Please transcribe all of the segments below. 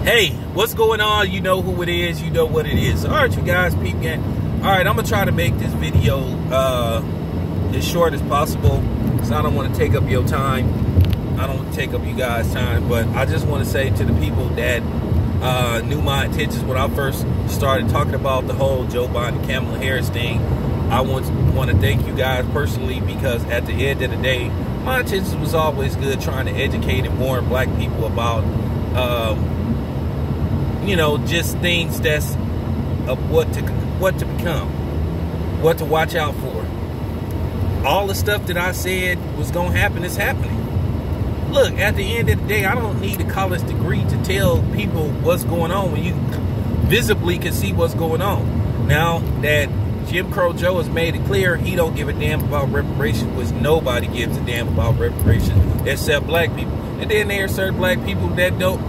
Hey, what's going on? You know who it is. You know what it is. All right, you guys, peep gang. All right, I'm going to try to make this video as short as possible because I don't want to take up your time. I don't want to take up you guys' time, but I just want to say to the people that knew my intentions when I first started talking about the whole Joe Biden, Kamala Harris thing, I want to thank you guys personally because at the end of the day, my intentions was always good, trying to educate and warn black people about you know, just things that's what to become, what to watch out for. All the stuff that I said was gonna happen is happening. Look, at the end of the day, I don't need a college degree to tell people what's going on when you visibly can see what's going on. Now that Jim Crow Joe has made it clear he don't give a damn about reparations, which nobody gives a damn about reparations except black people. And then there are certain black people that don't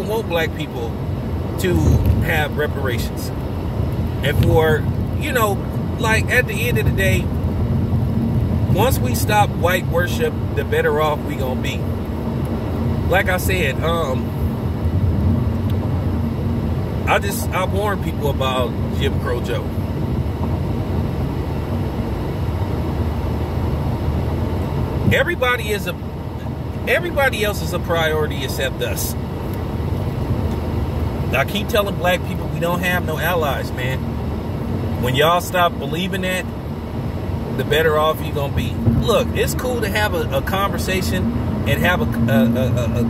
want black people to have reparations. And for, you know, like at the end of the day, once we stop white worship, the better off we gonna be. Like I said, I warn people about Jim Crow Joe. Everybody else is a priority except us. I keep telling black people we don't have no allies, man. When y'all stop believing that, the better off you're gonna be. Look, it's cool to have a conversation and have a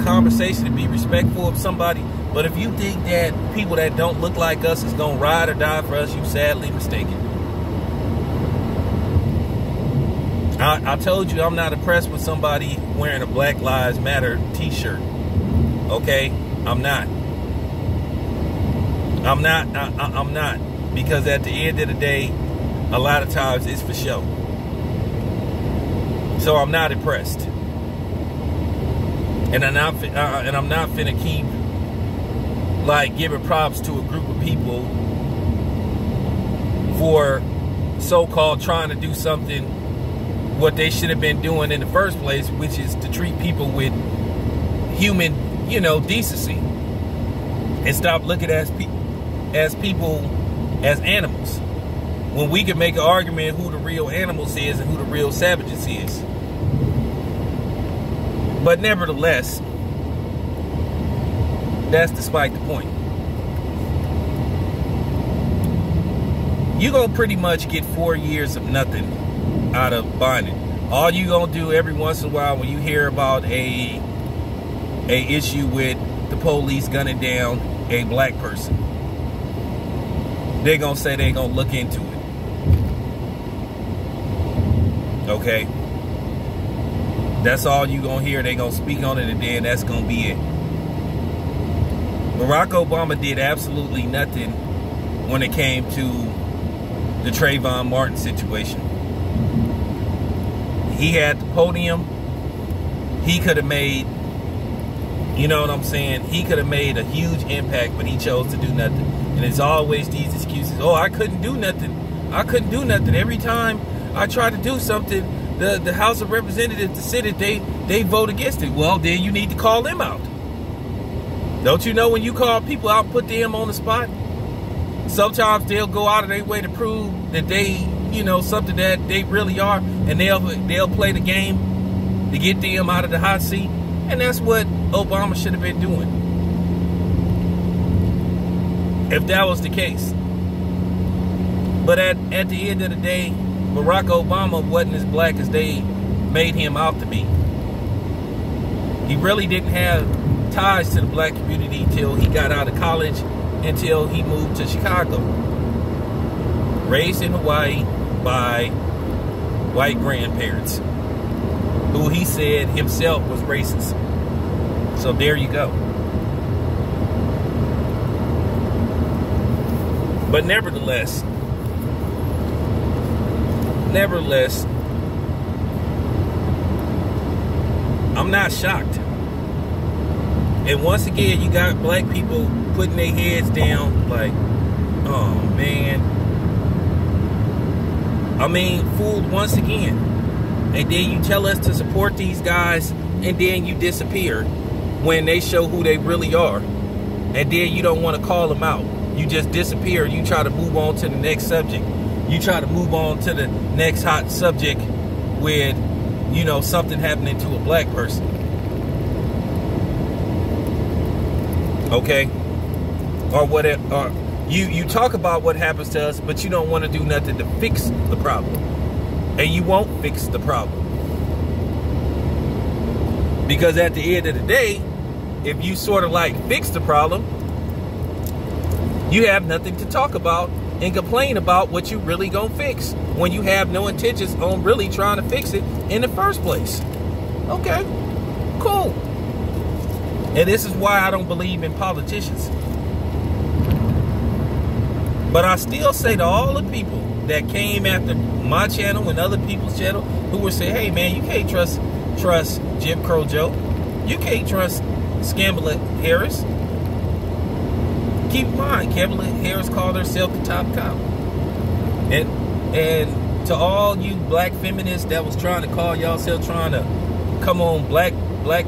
conversation to be respectful of somebody, but if you think that people that don't look like us is gonna ride or die for us, you sadly mistaken. I told you I'm not impressed with somebody wearing a Black Lives Matter t-shirt. Okay? I'm not. I'm not. Because at the end of the day, a lot of times it's for show. So I'm not impressed. And I'm not finna keep like giving props to a group of people for so-called trying to do something what they should have been doing in the first place, which is to treat people with human, you know, decency, and stop looking at people as animals. When we can make an argument who the real animals is and who the real savages is. But nevertheless, that's despite the point. You're gonna pretty much get 4 years of nothing out of Biden. All you gonna do every once in a while when you hear about a issue with the police gunning down a black person, they're gonna say they're gonna look into it. Okay? That's all you gonna hear. They're gonna speak on it and then that's gonna be it. Barack Obama did absolutely nothing when it came to the Trayvon Martin situation. He had the podium. He could have made, you know what I'm saying? He could have made a huge impact, but he chose to do nothing. And it's always these excuses. Oh, I couldn't do nothing. I couldn't do nothing. Every time I try to do something, the House of Representatives, the Senate, they vote against it. Well, then you need to call them out. Don't you know when you call people out and put them on the spot, sometimes they'll go out of their way to prove that they, you know, something that they really are, and they'll play the game to get them out of the hot seat. And that's what Obama should have been doing, if that was the case. But at the end of the day, Barack Obama wasn't as black as they made him out to be. He really didn't have ties to the black community till he got out of college, until he moved to Chicago. Raised in Hawaii by white grandparents, who he said himself was racist. So there you go. But nevertheless, I'm not shocked. And once again, you got black people putting their heads down like, oh man. I mean, fooled once again. And then you tell us to support these guys, and then you disappear when they show who they really are. and then you don't want to call them out. You just disappear. You try to move on to the next subject. You try to move on to the next hot subject with, you know, something happening to a black person. Okay? Or whatever. Or you talk about what happens to us, but you don't want to do nothing to fix the problem. And you won't fix the problem. Because at the end of the day, if you sort of like fix the problem, you have nothing to talk about and complain about what you really gonna fix when you have no intentions on really trying to fix it in the first place. Okay, cool. And this is why I don't believe in politicians. But I still say to all the people that came after my channel and other people's channel who were saying, hey man, you can't trust Jim Crow Joe. You can't trust Kamala Harris. Keep in mind, Kamala Harris called herself the top cop. And to all you black feminists that was trying to call yourself, trying to come on black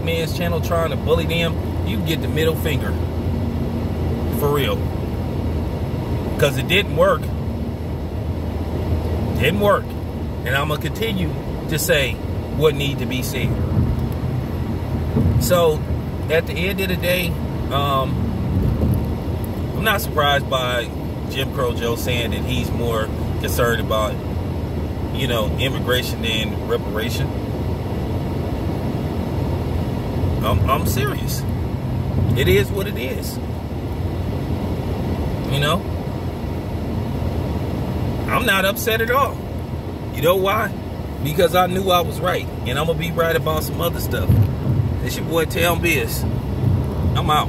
man's channel, trying to bully them, you can get the middle finger. For real. Because it didn't work. Didn't work. And I'm going to continue to say what needs to be said. So, at the end of the day, I'm not surprised by Jim Crow Joe saying that he's more concerned about, you know, immigration than reparation. I'm serious. It is what it is. You know? I'm not upset at all. You know why? Because I knew I was right. And I'm going to be right about some other stuff. It's your boy Town Biz. I'm out.